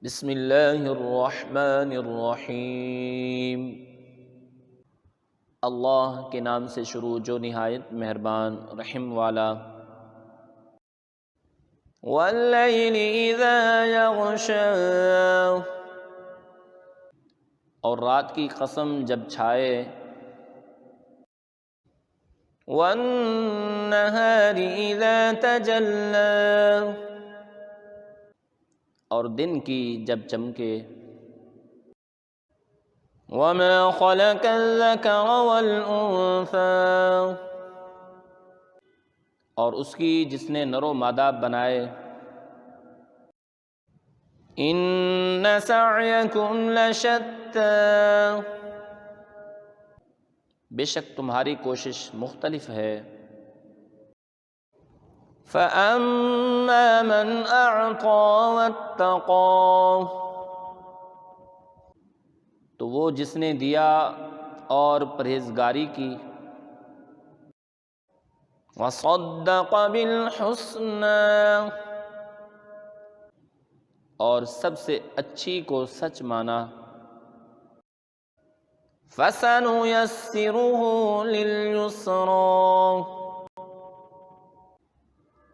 بسم اللہ الرحمن الرحیم۔ اللہ کے نام سے شروع جو نہایت مہربان رحم والا۔ واللیل اذا یغشا، اور رات کی قسم جب چھائے۔ والنہار اذا تجلی، اور دن کی جب چمکے۔ وما خلق الذکر والانثی، اور اس کی جس نے نر و مادہ بنائے۔ ان سعیکم لشتی، بے شک تمہاری کوشش مختلف ہے۔ فَأَمَّا مَنْ أَعْطَى وَاتَّقَى، تو وہ جس نے دیا اور پرہیزگاری کی۔ وَصَدَّقَ بِالْحُسْنَى، اور سب سے اچھی کو سچ مانا۔ فَسَنُيَسِّرُهُ لِلْيُسْرَى،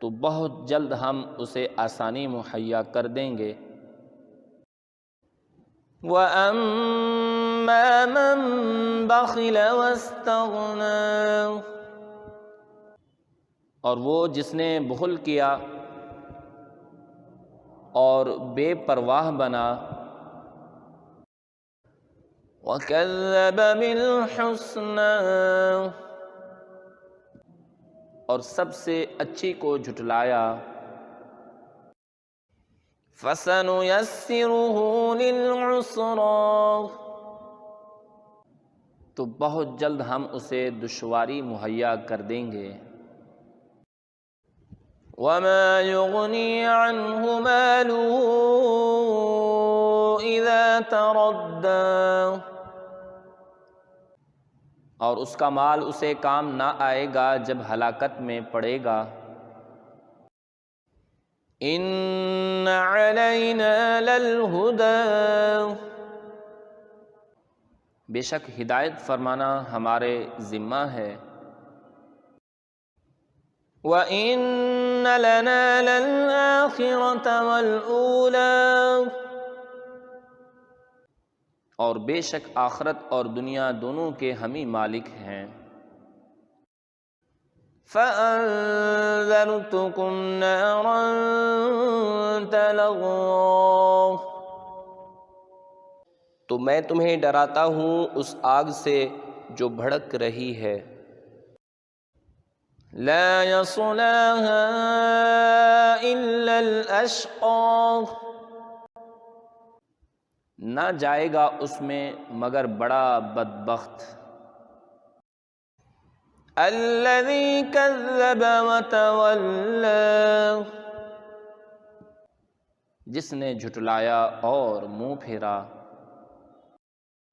تو بہت جلد ہم اسے آسانی مہیا کر دیں گے۔ وَأَمَّا مَن بَخِلَ وَاسْتَغْنَىٰ، اور وہ جس نے بخل کیا اور بے پرواہ بنا۔ وَكَذَّبَ بِالْحُسْنَىٰ، اور سب سے اچھی کو جھٹلایا۔ فَسَنُيَسِّرُهُ لِلْعُسْرَىٰ، تو بہت جلد ہم اسے دشواری مہیا کر دیں گے۔ وَمَا يُغْنِي عَنْهُ مَالُهُ إِذَا تَرَدَّىٰ، اور اس کا مال اسے کام نہ آئے گا جب ہلاکت میں پڑے گا۔ إِنَّ عَلَيْنَا لَلْهُدَىٰ، بے شک ہدایت فرمانا ہمارے ذمہ ہے۔ وَإِنَّ لَنَا لَلْآخِرَةَ وَالْأُولَىٰ، اور بے شک آخرت اور دنیا دونوں کے ہم ہی مالک ہیں۔ فَأَنذَرْتُكُمْ نَارًا تَلَظَّىٰ، تو میں تمہیں ڈراتا ہوں اس آگ سے جو بھڑک رہی ہے۔ لَا يَصْلَاهَا إِلَّا الْأَشْقَى، نہ جائے گا اس میں مگر بڑا بدبخت۔ الَّذِي كَذَّبَ وَتَوَلَّىٰ، جس نے جھٹلایا اور منہ پھیرا۔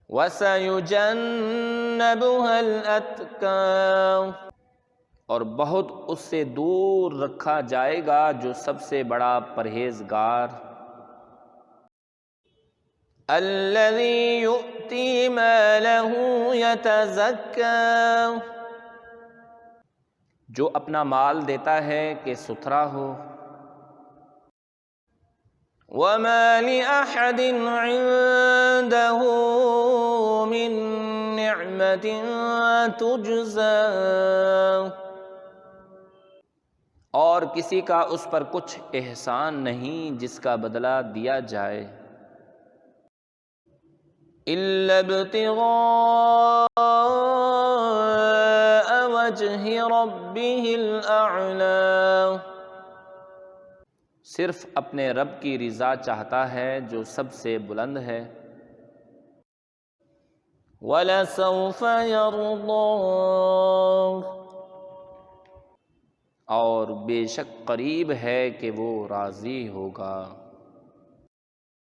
وَسَيُجَنَّبُهَا الْأَتْقَى، اور بہت اس سے دور رکھا جائے گا جو سب سے بڑا پرہیزگار۔ الَّذِي يُؤْتِي مَالَهُ يَتَزَكَّىٰ، جو اپنا مال دیتا ہے کہ ستھرا ہو۔ وَمَا لِأَحَدٍ عِندَهُ مِن نِّعْمَةٍ تُجْزَىٰ، اور کسی کا اس پر کچھ احسان نہیں جس کا بدلہ دیا جائے۔ إِلَّا ابْتِغَاءَ وَجْهِ رَبِّهِ الْأَعْلَىٰ، صرف اپنے رب کی رضا چاہتا ہے جو سب سے بلند ہے۔ وَلَسَوْفَ يَرْضَىٰ، اور بے شک قریب ہے کہ وہ راضی ہوگا۔